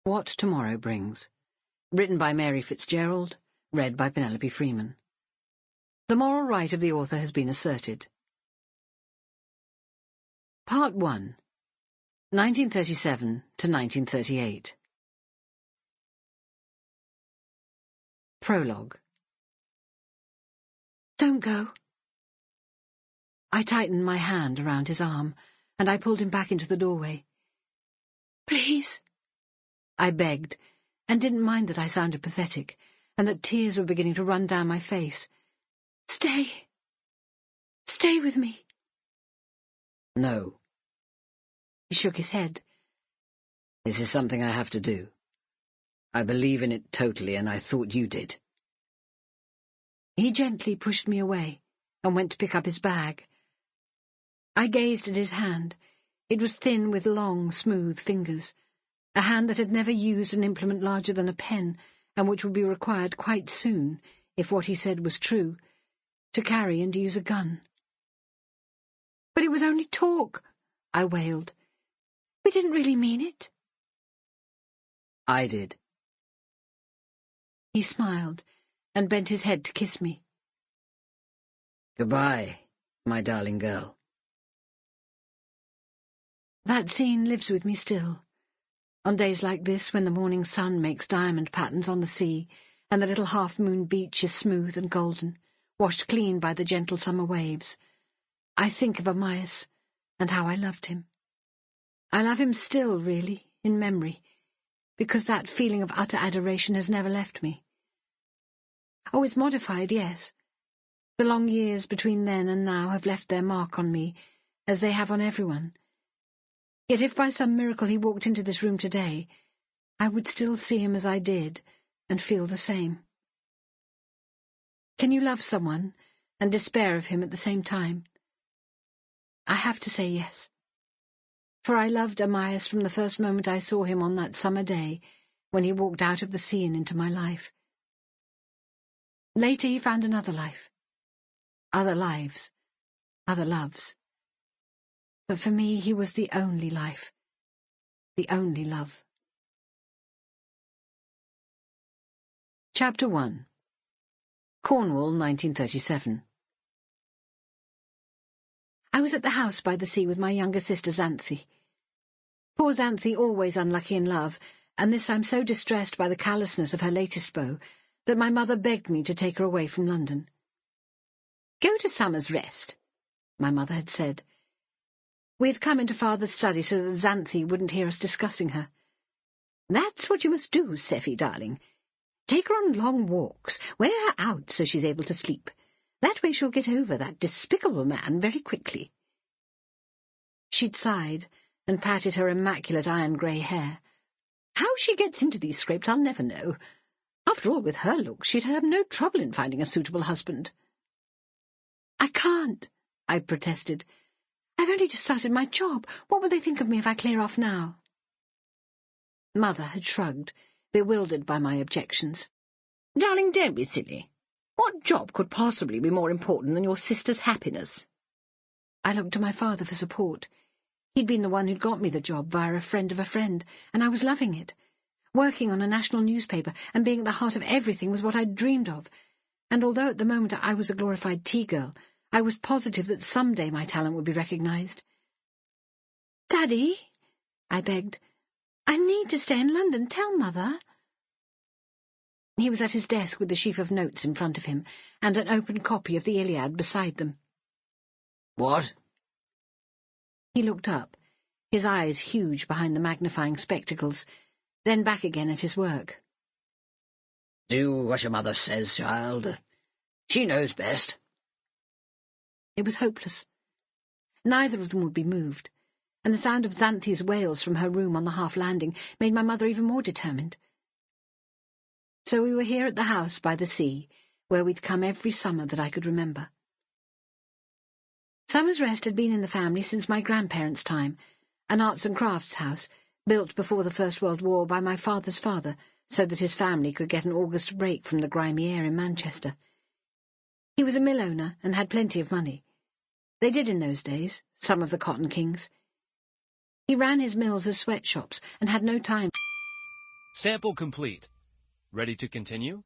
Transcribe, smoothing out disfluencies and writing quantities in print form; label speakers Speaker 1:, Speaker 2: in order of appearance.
Speaker 1: What Tomorrow Brings. Written by Mary Fitzgerald, read by Penelope Freeman. The moral right of the author has been asserted. Part 1. 1937 to 1938. Prologue. Don't go. I tightened my hand around his arm, and I pulled him back into the doorway. Please, I begged, and didn't mind that I sounded pathetic, and that tears were beginning to run down my face. Stay. Stay with me. No. He shook his head. This is something I have to do. I believe in it totally, and I thought you did. He gently pushed me away, and went to pick up his bag. I gazed at his hand. It was thin with long, smooth fingers, a hand that had never used an implement larger than a pen, and which would be required quite soon, if what he said was true, to carry and use a gun. But it was only talk, I wailed. We didn't really mean it. I did. He smiled, and bent his head to kiss me. Goodbye, my darling girl. That scene lives with me still. On days like this, when the morning sun makes diamond patterns on the sea, and the little half-moon beach is smooth and golden, washed clean by the gentle summer waves, I think of Amyas, and how I loved him. I love him still, really, in memory, because that feeling of utter adoration has never left me. Oh, it's modified, yes. The long years between then and now have left their mark on me, as they have on everyone. Yet if by some miracle he walked into this room today, I would still see him as I did, and feel the same. Can you love someone and despair of him at the same time? I have to say yes. For I loved Amyas from the first moment I saw him on that summer day, when he walked out of the sea and into my life. Later he found another life, other lives, other loves. But for me he was the only life, the only love. Chapter 1. Cornwall, 1937. I was at the house by the sea with my younger sister Xanthi. Poor Xanthi, always unlucky in love, and this time so distressed by the callousness of her latest beau, that my mother begged me to take her away from London. Go to Summer's Rest, my mother had said. We had come into Father's study so that Xanthi wouldn't hear us discussing her. That's what you must do, Seffy, darling. Take her on long walks, wear her out so she's able to sleep. That way she'll get over that despicable man very quickly. She'd sighed and patted her immaculate iron-grey hair. How she gets into these scrapes I'll never know. After all, with her looks, she'd have no trouble in finding a suitable husband. I can't, I protested. I've only just started my job. What will they think of me if I clear off now? Mother had shrugged, bewildered by my objections. Darling, don't be silly. What job could possibly be more important than your sister's happiness? I looked to my father for support. He'd been the one who'd got me the job via a friend of a friend, and I was loving it. Working on a national newspaper and being at the heart of everything was what I'd dreamed of, and although at the moment I was a glorified tea-girl, I was positive that some day my talent would be recognised. Daddy, I begged, I need to stay in London. Tell Mother. He was at his desk with the sheaf of notes in front of him, and an open copy of the Iliad beside them. What? He looked up, his eyes huge behind the magnifying spectacles, then back again at his work. Do what your mother says, child. She knows best. It was hopeless. Neither of them would be moved, and the sound of Xanthi's wails from her room on the half-landing made my mother even more determined. So we were here at the house by the sea, where we'd come every summer that I could remember. Summer's Rest had been in the family since my grandparents' time, an arts and crafts house, built before the First World War by my father's father, so that his family could get an August break from the grimy air in Manchester. He was a mill owner and had plenty of money. They did in those days, some of the cotton kings. He ran his mills as sweatshops and had no time.
Speaker 2: Sample complete. Ready to continue?